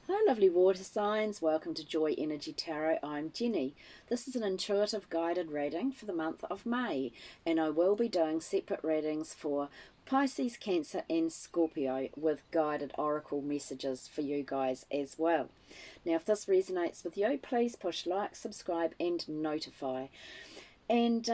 Hi lovely water signs, welcome to Joy Energy Tarot. I'm Jenny. This is an intuitive guided reading for the month of May, and I will be doing separate readings for Pisces, Cancer and Scorpio with guided oracle messages for you guys as well. Now if this resonates with you, please push like, subscribe and notify. And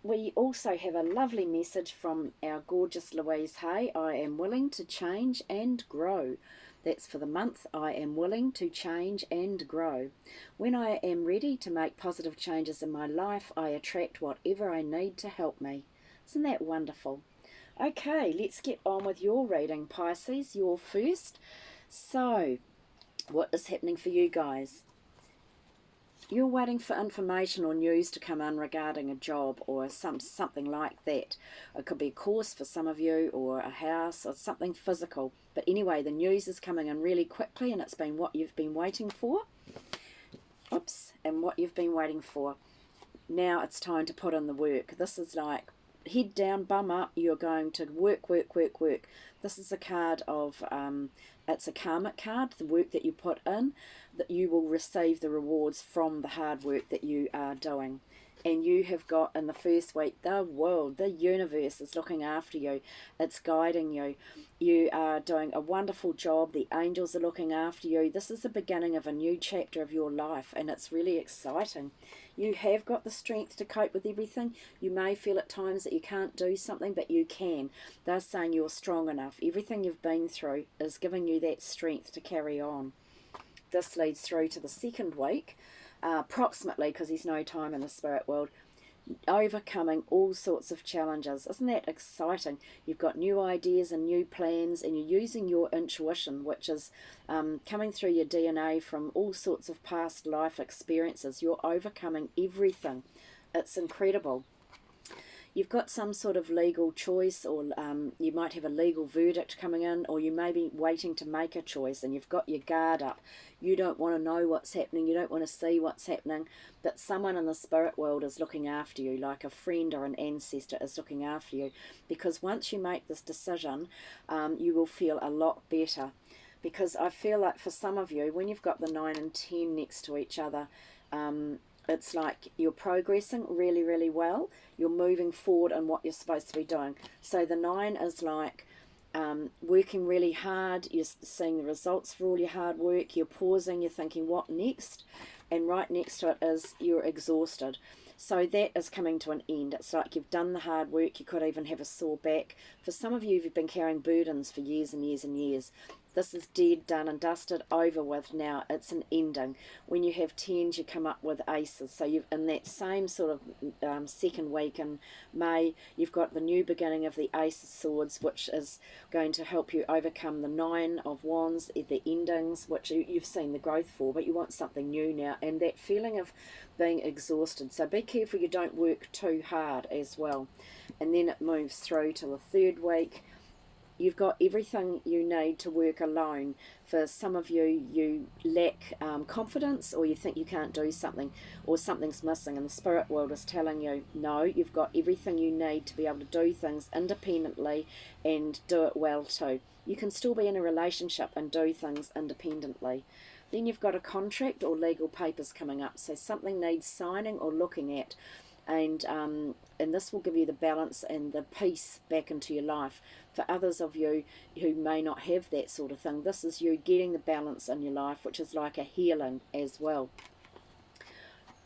we also have a lovely message from our gorgeous Louise Hay. I am willing to change and grow. That's for the month. I am willing to change and grow. When I am ready to make positive changes in my life, I attract whatever I need to help me. Isn't that wonderful? Okay, let's get on with your reading, Pisces. You're first. So, what is happening for you guys? You're waiting for information or news to come in regarding a job or something like that. It could be a course for some of you, or a house, or something physical. But anyway, the news is coming in really quickly, and it's been what you've been waiting for. And what you've been waiting for. Now it's time to put in the work. This is like head down, bum up. You're going to work, work, work, work. This is a card of it's a karmic card. The work that you put in, that you will receive the rewards from the hard work that you are doing. And you have got in the first week, the world, the universe is looking after you. It's guiding you. You are doing a wonderful job. The angels are looking after you. This is the beginning of a new chapter of your life, and it's really exciting. You have got the strength to cope with everything. You may feel at times that you can't do something, but you can. They're saying you're strong enough. Everything you've been through is giving you that strength to carry on. This leads through to the second week, approximately, because there's no time in the spirit world, overcoming all sorts of challenges. Isn't that exciting? You've got new ideas and new plans, and you're using your intuition, which is coming through your DNA from all sorts of past life experiences. You're overcoming everything. It's incredible. You've got some sort of legal choice, or you might have a legal verdict coming in, or you may be waiting to make a choice and you've got your guard up. You don't want to know what's happening, you don't want to see what's happening, but someone in the spirit world is looking after you, like a friend or an ancestor is looking after you, because once you make this decision, you will feel a lot better. Because I feel like for some of you, when you've got the 9 and 10 next to each other, it's like you're progressing really, really well. You're moving forward in what you're supposed to be doing. So the 9 is like working really hard. You're seeing the results for all your hard work. You're pausing. You're thinking, what next? And right next to it is you're exhausted. So that is coming to an end. It's like you've done the hard work. You could even have a sore back. For some of you, you've been carrying burdens for years and years and years. This is dead, done and dusted, over with now. It's an ending. When you have 10s, you come up with aces. So you've in that same sort of second week in May, you've got the new beginning of the Ace of Swords, which is going to help you overcome the 9 of Wands, the endings, which you've seen the growth for, but you want something new now, and that feeling of being exhausted. So be careful you don't work too hard as well. And then it moves through to the third week. You've got everything you need to work alone. For some of you, you lack confidence, or you think you can't do something, or something's missing, and the spirit world is telling you, no, you've got everything you need to be able to do things independently and do it well too. You can still be in a relationship and do things independently. Then you've got a contract or legal papers coming up, so something needs signing or looking at, and this will give you the balance and the peace back into your life. For others of you who may not have that sort of thing, this is you getting the balance in your life, which is like a healing as well.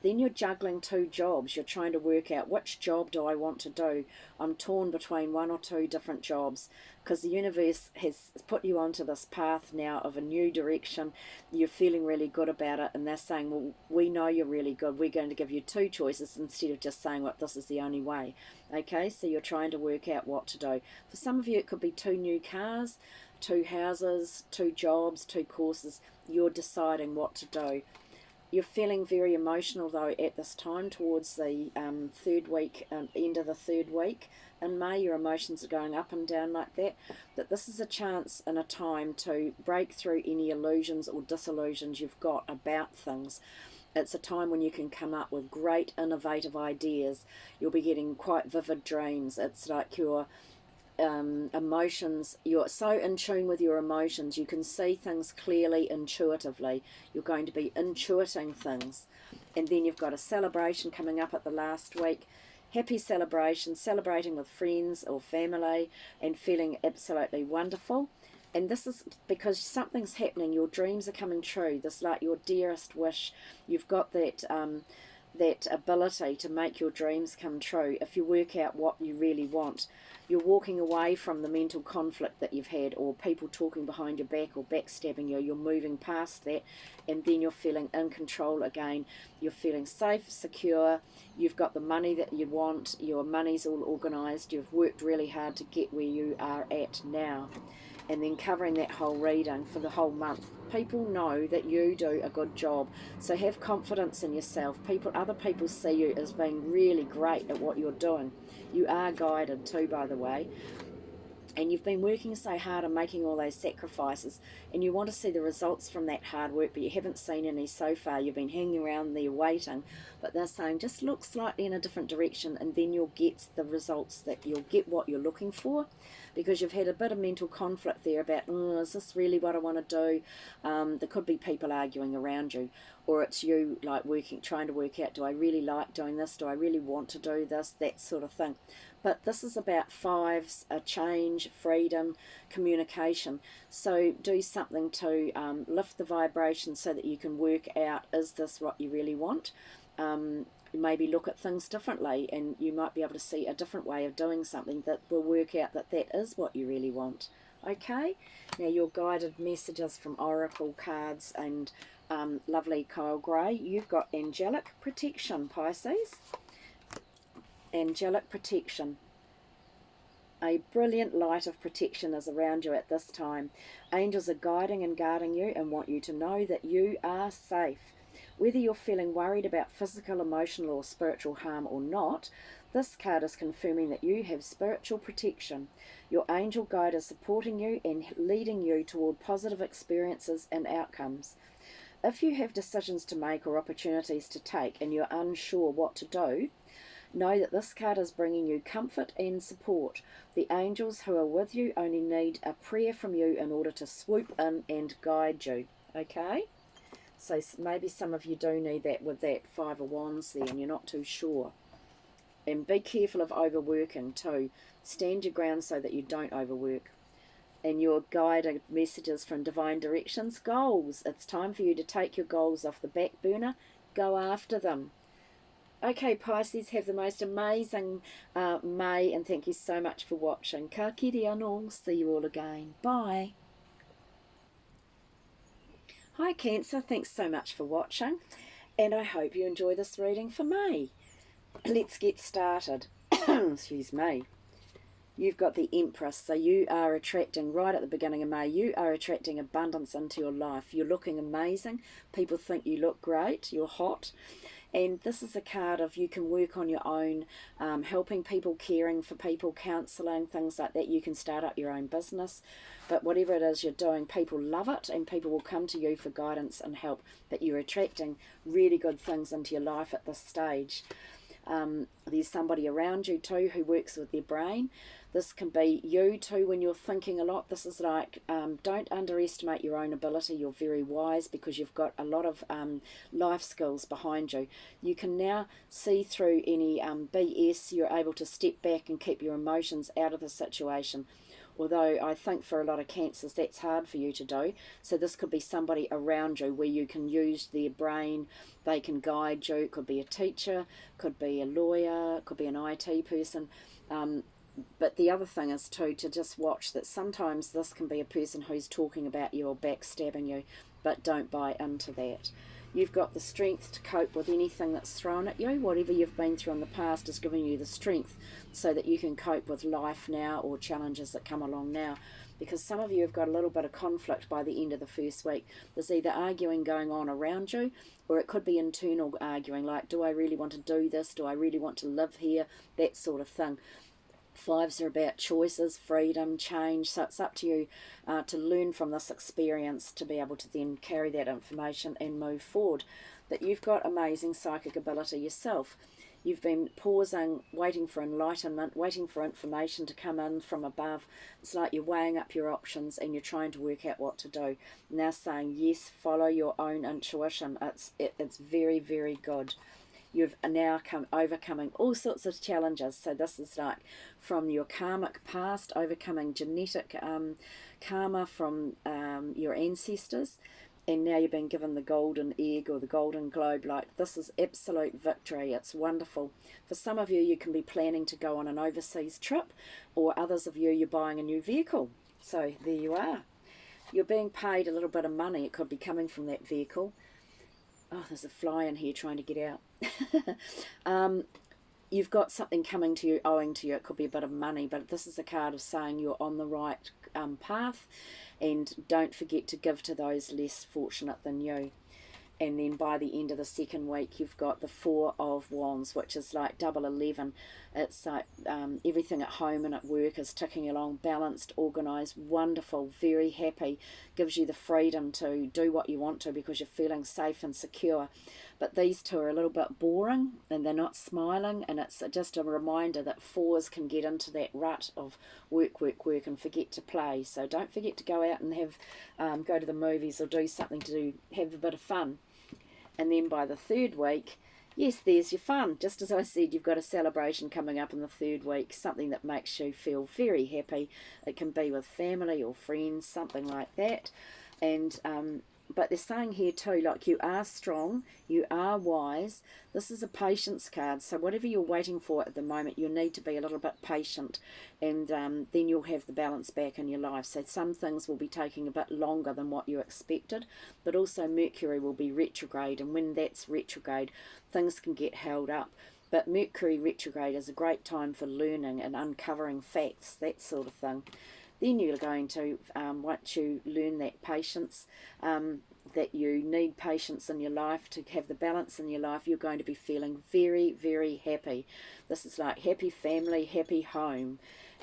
Then you're juggling 2 jobs. You're trying to work out, which job do I want to do? I'm torn between 1 or 2 different jobs, because the universe has put you onto this path now of a new direction. You're feeling really good about it, and they're saying, well, we know you're really good. We're going to give you 2 choices instead of just saying, well, this is the only way. Okay, so you're trying to work out what to do. For some of you, it could be 2 new cars, 2 houses, 2 jobs, 2 courses. You're deciding what to do. You're feeling very emotional though at this time, towards the third week, end of the third week in May. Your emotions are going up and down like that. That this is a chance and a time to break through any illusions or disillusions you've got about things. It's a time when you can come up with great innovative ideas. You'll be getting quite vivid dreams. It's like you're emotions. You're so in tune with your emotions. You can see things clearly, intuitively. You're going to be intuiting things. And then you've got a celebration coming up at the last week. Happy celebration, celebrating with friends or family and feeling absolutely wonderful. And this is because something's happening. Your dreams are coming true. This, like your dearest wish. You've got that that ability to make your dreams come true if you work out what you really want. You're walking away from the mental conflict that you've had, or people talking behind your back or backstabbing you. You're moving past that, and then you're feeling in control again. You're feeling safe, secure. You've got the money that you want. Your money's all organised. You've worked really hard to get where you are at now. And then covering that whole reading for the whole month. People know that you do a good job, so have confidence in yourself. Other people see you as being really great at what you're doing. You are guided too, by the way. And you've been working so hard and making all those sacrifices, and you want to see the results from that hard work, but you haven't seen any so far. You've been hanging around there waiting, but they're saying just look slightly in a different direction, and then you'll get the results, that you'll get what you're looking for, because you've had a bit of mental conflict there about, oh, is this really what I want to do? There could be people arguing around you, or it's you like trying to work out, do I really like doing this? Do I really want to do this? That sort of thing. But this is about fives, a change, freedom, communication. So do something to lift the vibration so that you can work out, is this what you really want? Maybe look at things differently, and you might be able to see a different way of doing something that will work out that that is what you really want. Okay? Now your guided messages from Oracle cards and lovely Kyle Gray. You've got angelic protection, Pisces. Angelic protection. A brilliant light of protection is around you at this time. Angels are guiding and guarding you and want you to know that you are safe. Whether you're feeling worried about physical, emotional, or spiritual harm or not, this card is confirming that you have spiritual protection. Your angel guide is supporting you and leading you toward positive experiences and outcomes. If you have decisions to make or opportunities to take and you're unsure what to do, know that this card is bringing you comfort and support. The angels who are with you only need a prayer from you in order to swoop in and guide you. Okay? So maybe some of you do need that with that Five of Wands there, and you're not too sure. And be careful of overworking too. Stand your ground so that you don't overwork. And your guided messages from Divine Directions. Goals. It's time for you to take your goals off the back burner. Go after them. Okay, Pisces, have the most amazing May, and thank you so much for watching. Ka kiri anō. See you all again. Bye. Hi, Cancer. Thanks so much for watching, and I hope you enjoy this reading for May. Let's get started. Excuse me. You've got the Empress, so you are attracting, right at the beginning of May, you are attracting abundance into your life. You're looking amazing. People think you look great. You're hot. And this is a card of you can work on your own, helping people, caring for people, counselling, things like that. You can start up your own business. But whatever it is you're doing, people love it, and people will come to you for guidance and help. But you're attracting really good things into your life at this stage. There's somebody around you too who works with their brain. This can be you too when you're thinking a lot. This is like, don't underestimate your own ability. You're very wise because you've got a lot of life skills behind you. You can now see through any BS. You're able to step back and keep your emotions out of the situation. Although I think for a lot of Cancers that's hard for you to do. So this could be somebody around you where you can use their brain. They can guide you. It could be a teacher, could be a lawyer, could be an IT person. But the other thing is too, to just watch that sometimes this can be a person who's talking about you or backstabbing you, but don't buy into that. You've got the strength to cope with anything that's thrown at you. Whatever you've been through in the past is giving you the strength so that you can cope with life now or challenges that come along now. Because some of you have got a little bit of conflict by the end of the first week. There's either arguing going on around you, or it could be internal arguing, like, do I really want to do this? Do I really want to live here? That sort of thing. Fives are about choices, freedom, change, so it's up to you to learn from this experience to be able to then carry that information and move forward. But you've got amazing psychic ability yourself. You've been pausing, waiting for enlightenment, waiting for information to come in from above. It's like you're weighing up your options and you're trying to work out what to do. Now saying, yes, follow your own intuition. It's very, very good. You've now overcoming all sorts of challenges. So this is like from your karmic past, overcoming genetic karma from your ancestors, and now you've been given the golden egg or the golden globe. Like, this is absolute victory. It's wonderful. For some of you, you can be planning to go on an overseas trip, or others of you, you're buying a new vehicle. So there you are. You're being paid a little bit of money. It could be coming from that vehicle. Oh, there's a fly in here trying to get out. You've got something coming to you, owing to you. It could be a bit of money, but this is a card of saying you're on the right path, and don't forget to give to those less fortunate than you. And then by the end of the second week, you've got the Four of Wands, which is like double 11. It's like everything at home and at work is ticking along, balanced, organised, wonderful, very happy. Gives you the freedom to do what you want to because you're feeling safe and secure. But these two are a little bit boring and they're not smiling, and it's just a reminder that fours can get into that rut of work, work, work and forget to play. So don't forget to go out and have go to the movies or do something to have a bit of fun. And then by the third week, yes, there's your fun. Just as I said, you've got a celebration coming up in the third week, something that makes you feel very happy. It can be with family or friends, something like that. And but they're saying here too, like, you are strong, you are wise. This is a patience card, so whatever you're waiting for at the moment, you need to be a little bit patient, and then you'll have the balance back in your life. So some things will be taking a bit longer than what you expected, but also Mercury will be retrograde, and when that's retrograde, things can get held up. But Mercury retrograde is a great time for learning and uncovering facts, that sort of thing. Then you're going to, once you learn that patience, that you need patience in your life to have the balance in your life, you're going to be feeling very, very happy. This is like happy family, happy home.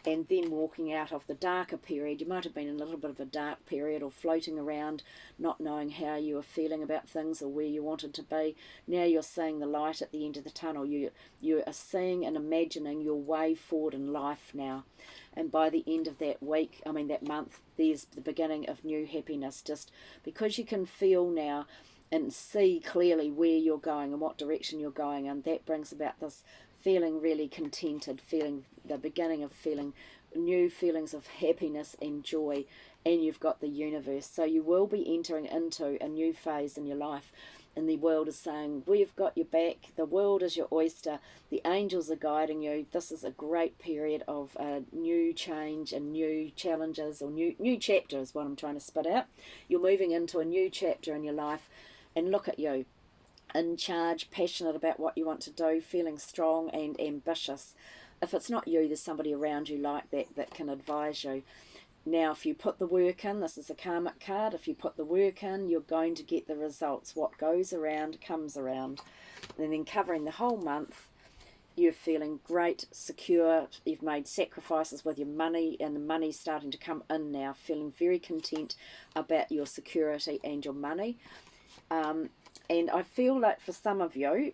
And then walking out of the darker period, you might have been in a little bit of a dark period or floating around, not knowing how you were feeling about things or where you wanted to be. Now you're seeing the light at the end of the tunnel. You are seeing and imagining your way forward in life now. And by the end of that week, that month, there's the beginning of new happiness, just because you can feel now and see clearly where you're going and what direction you're going, and that brings about this feeling really contented, feeling the beginning of feeling new feelings of happiness and joy. And you've got the universe, so you will be entering into a new phase in your life, and the world is saying, we've got your back, the world is your oyster, the angels are guiding you. This is a great period of new change and new challenges, or new chapter is what I'm trying to spit out. You're moving into a new chapter in your life, and look at you, in charge, passionate about what you want to do, feeling strong and ambitious. If it's not you, there's somebody around you like that can advise you. Now, if you put the work in, this is a karmic card, if you put the work in, you're going to get the results. What goes around comes around. And then covering the whole month, you're feeling great, secure, you've made sacrifices with your money, and the money's starting to come in now, feeling very content about your security and your money. And I feel like for some of you,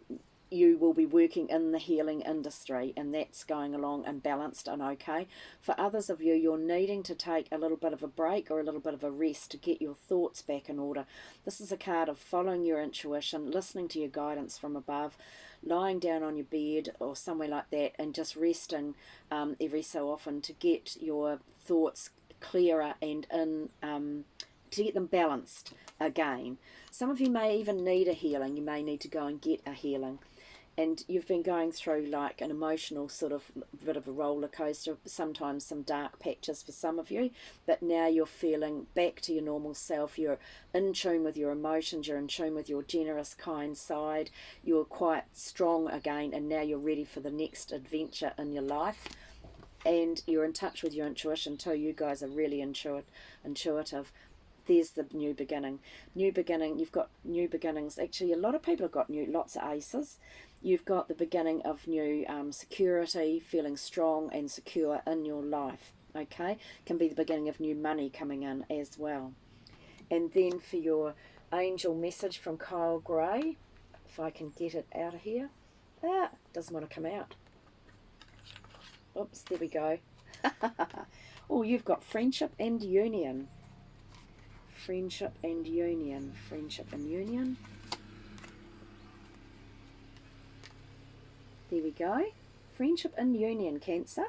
you will be working in the healing industry, and that's going along and balanced and okay. For others of you, you're needing to take a little bit of a break or a little bit of a rest to get your thoughts back in order. This is a card of following your intuition, listening to your guidance from above, lying down on your bed or somewhere like that, and just resting every so often to get your thoughts clearer and to get them balanced again. Some of you may even need a healing. You may need to go and get a healing. And you've been going through like an emotional sort of bit of a roller coaster, sometimes some dark patches for some of you, but now you're feeling back to your normal self. You're in tune with your emotions, you're in tune with your generous, kind side, you're quite strong again, and now you're ready for the next adventure in your life. And you're in touch with your intuition too. You guys are really intuitive. There's the new beginning. New beginning, you've got new beginnings. Actually, a lot of people have got lots of aces. You've got the beginning of new security, feeling strong and secure in your life. Okay? Can be the beginning of new money coming in as well. And then for your angel message from Kyle Gray, if I can get it out of here. Doesn't want to come out. Oops, there we go. Oh, you've got friendship and union. Friendship and union. Friendship and union. There we go. Friendship and union, Cancer.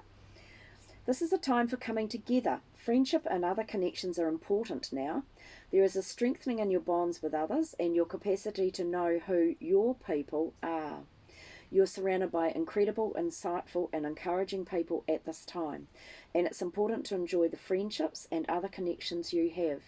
This is a time for coming together. Friendship and other connections are important now. There is a strengthening in your bonds with others and your capacity to know who your people are. You're surrounded by incredible, insightful and encouraging people at this time, and it's important to enjoy the friendships and other connections you have.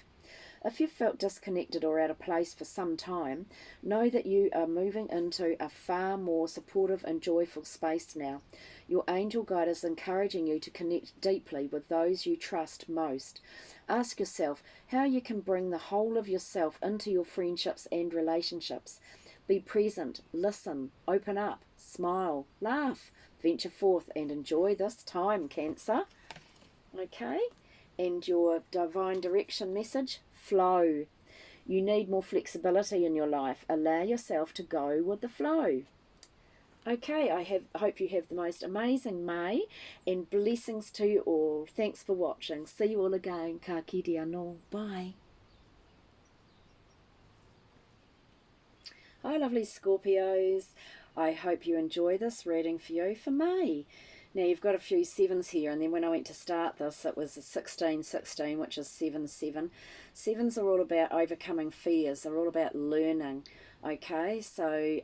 If you've felt disconnected or out of place for some time, know that you are moving into a far more supportive and joyful space now. Your angel guide is encouraging you to connect deeply with those you trust most. Ask yourself how you can bring the whole of yourself into your friendships and relationships. Be present, listen, open up, smile, laugh, venture forth and enjoy this time, Cancer. Okay, and your divine direction message, flow. You need more flexibility in your life. Allow yourself to go with the flow. Okay, I hope you have the most amazing May, and blessings to you all. Thanks for watching. See you all again. Ka kite anō. Bye. Hi lovely Scorpios. I hope you enjoy this reading for you for May. Now you've got a few sevens here, and then when I went to start this it was a 16-16, which is 7-7. Sevens are all about overcoming fears. They're all about learning. Okay, so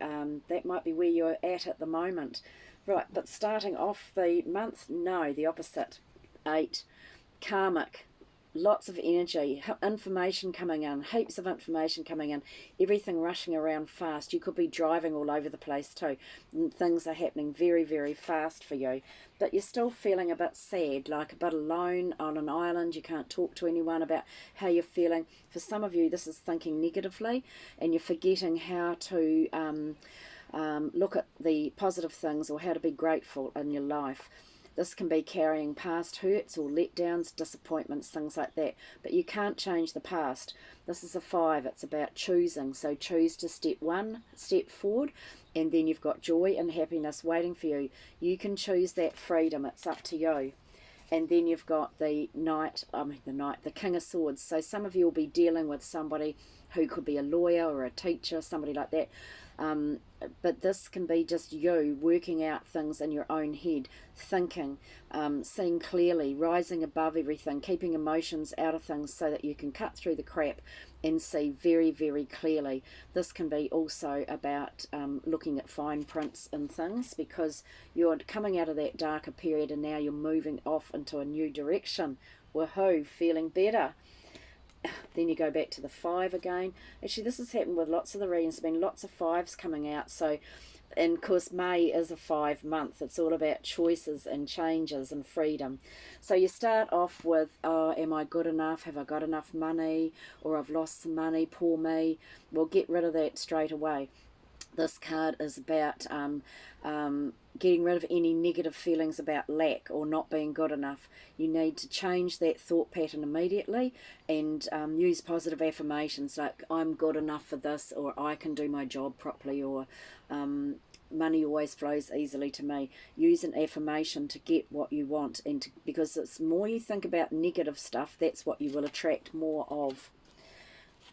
that might be where you're at the moment. Right, but starting off the month, no, the opposite. 8, karmic. Lots of energy, information coming in, heaps of information coming in, everything rushing around fast. You could be driving all over the place too, and things are happening very, very fast for you. But you're still feeling a bit sad, like a bit alone on an island. You can't talk to anyone about how you're feeling. For some of you, this is thinking negatively, and you're forgetting how to look at the positive things or how to be grateful in your life. This can be carrying past hurts or letdowns, disappointments, things like that. But you can't change the past. This is a 5. It's about choosing. So choose to step forward, and then you've got joy and happiness waiting for you. You can choose that freedom. It's up to you. And then you've got the King of Swords. So some of you will be dealing with somebody who could be a lawyer or a teacher, somebody like that. But this can be just you working out things in your own head, thinking, seeing clearly, rising above everything, keeping emotions out of things so that you can cut through the crap and see very, very clearly. This can be also about looking at fine prints and things, because you're coming out of that darker period and now you're moving off into a new direction. Woohoo, feeling better. Then you go back to the 5 again. Actually, this has happened with lots of the readings. There's been lots of 5s coming out. So, and of course, May is a 5 month. It's all about choices and changes and freedom. So you start off with, oh, am I good enough? Have I got enough money? Or I've lost some money, poor me. Well, get rid of that straight away. This card is about getting rid of any negative feelings about lack or not being good enough. You need to change that thought pattern immediately and use positive affirmations like, I'm good enough for this, or I can do my job properly, or money always flows easily to me. Use an affirmation to get what you want, and because it's more you think about negative stuff, that's what you will attract more of.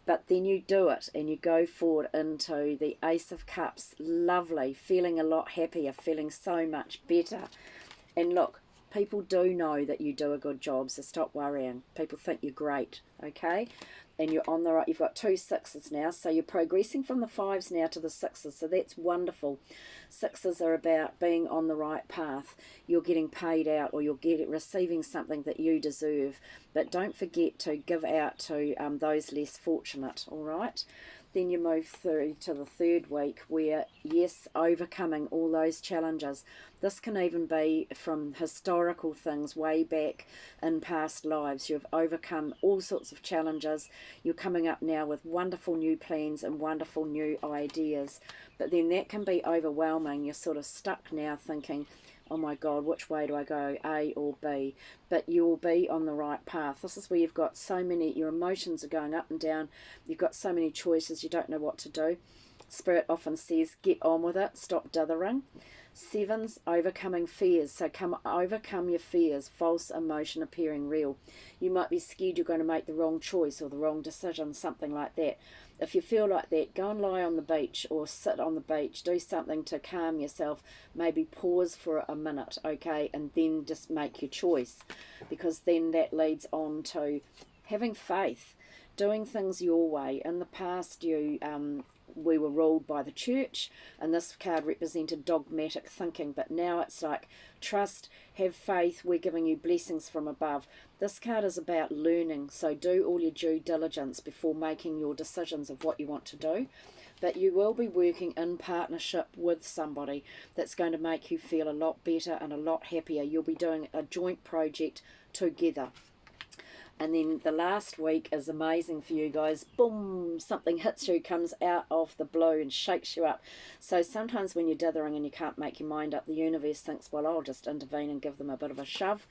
But then you do it and you go forward into the Ace of Cups. Lovely, feeling a lot happier, feeling so much better. And look, people do know that you do a good job, so stop worrying. People think you're great, okay? And you're on the right, you've got 2 6s now, so you're progressing from the 5s now to the 6s, so that's wonderful. 6s are about being on the right path. You're getting paid out, or you're receiving something that you deserve. But don't forget to give out to those less fortunate, all right? Then you move through to the 3rd week where, yes, overcoming all those challenges. This can even be from historical things way back in past lives. You've overcome all sorts of challenges. You're coming up now with wonderful new plans and wonderful new ideas. But then that can be overwhelming. You're sort of stuck now thinking, oh my God, which way do I go, A or B? But you will be on the right path. This is where you've got so many, your emotions are going up and down. You've got so many choices, you don't know what to do. Spirit often says, get on with it, stop dithering. 7's overcoming fears. So overcome your fears, false emotion appearing real. You might be scared you're going to make the wrong choice or the wrong decision, something like that. If you feel like that, go and lie on the beach or sit on the beach. Do something to calm yourself. Maybe pause for a minute, okay, and then just make your choice, because then that leads on to having faith, doing things your way. In the past, we were ruled by the church, and this card represented dogmatic thinking, but now it's like trust, have faith, we're giving you blessings from above. This card is about learning, so do all your due diligence before making your decisions of what you want to do. But you will be working in partnership with somebody that's going to make you feel a lot better and a lot happier. You'll be doing a joint project together. And then the last week is amazing for you guys. Boom, something hits you, comes out of the blue and shakes you up. So sometimes when you're dithering and you can't make your mind up, the universe thinks, well, I'll just intervene and give them a bit of a shove.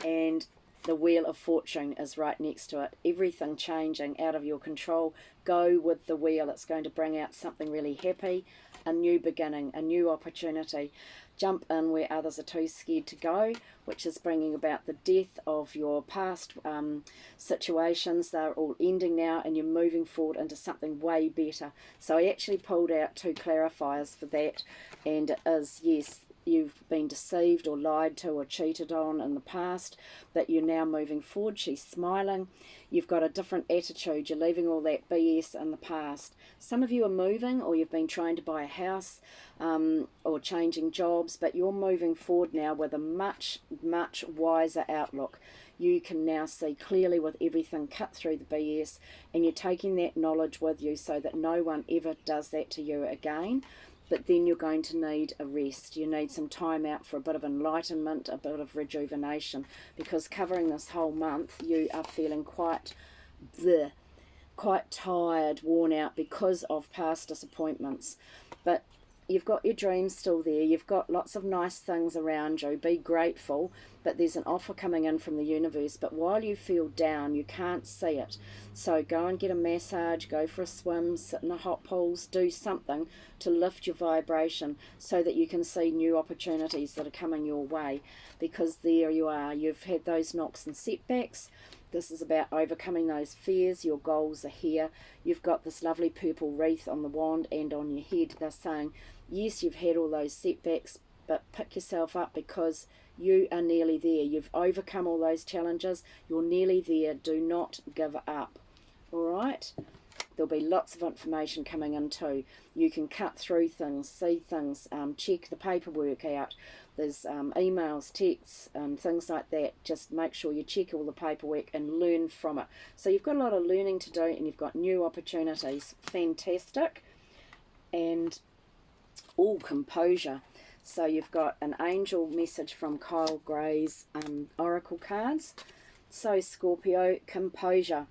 And the Wheel of Fortune is right next to it. Everything changing out of your control. Go with the wheel. It's going to bring out something really happy, a new beginning, a new opportunity. Jump in where others are too scared to go, which is bringing about the death of your past situations. They're all ending now, and you're moving forward into something way better. So I actually pulled out 2 clarifiers for that, and it is, yes, you've been deceived or lied to or cheated on in the past, but you're now moving forward. She's smiling. You've got a different attitude. You're leaving all that BS in the past. Some of you are moving, or you've been trying to buy a house or changing jobs, but you're moving forward now with a much, much wiser outlook. You can now see clearly with everything, cut through the BS, and you're taking that knowledge with you so that no one ever does that to you again. But then you're going to need a rest. You need some time out for a bit of enlightenment, a bit of rejuvenation, because covering this whole month, you are feeling quite tired, worn out because of past disappointments. But you've got your dreams still there. You've got lots of nice things around you. Be grateful, but there's an offer coming in from the universe. But while you feel down, you can't see it. So go and get a massage, go for a swim, sit in the hot pools, do something to lift your vibration so that you can see new opportunities that are coming your way. Because there you are. You've had those knocks and setbacks. This is about overcoming those fears. Your goals are here. You've got this lovely purple wreath on the wand and on your head. They're saying, yes, you've had all those setbacks, but pick yourself up because you are nearly there. You've overcome all those challenges. You're nearly there. Do not give up. All right? There'll be lots of information coming in too. You can cut through things, see things, check the paperwork out. There's emails, texts, and things like that. Just make sure you check all the paperwork and learn from it. So you've got a lot of learning to do, and you've got new opportunities. Fantastic. And all composure. So you've got an angel message from Kyle Gray's oracle cards. So Scorpio, composure.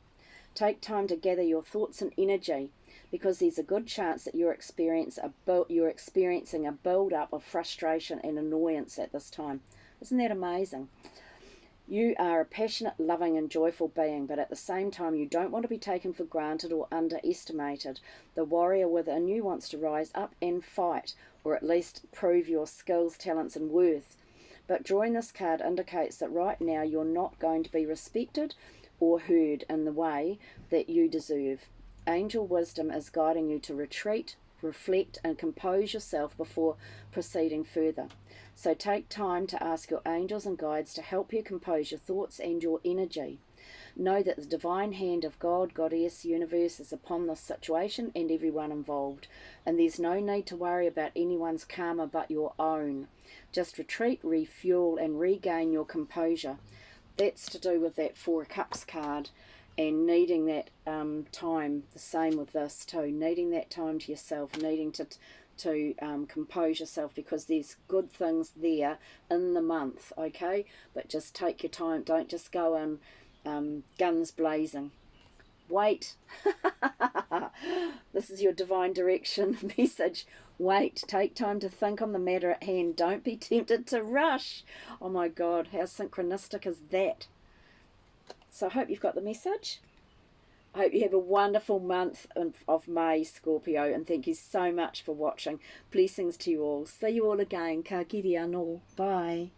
Take time to gather your thoughts and energy, because there's a good chance that you're experiencing a build-up of frustration and annoyance at this time. Isn't that amazing? You are a passionate, loving and joyful being, but at the same time you don't want to be taken for granted or underestimated. The warrior within you wants to rise up and fight, or at least prove your skills, talents and worth. But drawing this card indicates that right now you're not going to be respected or heard in the way that you deserve. Angel wisdom is guiding you to retreat, reflect and compose yourself before proceeding further. So take time to ask your angels and guides to help you compose your thoughts and your energy. Know that the divine hand of God, Goddess, universe is upon this situation and everyone involved, and there's no need to worry about anyone's karma but your own. Just retreat, refuel and regain your composure. That's to do with that 4 of Cups card and needing that time. The same with this too, needing that time to yourself, needing to compose yourself, because there's good things there in the month, okay? But just take your time. Don't just go in guns blazing. Wait. This is your divine direction message. Wait, take time to think on the matter at hand. Don't be tempted to rush. Oh my God, how synchronistic is that? So I hope you've got the message. I hope you have a wonderful month of May, Scorpio, and thank you so much for watching. Blessings to you all. See you all again. Ka kiri anō. Bye.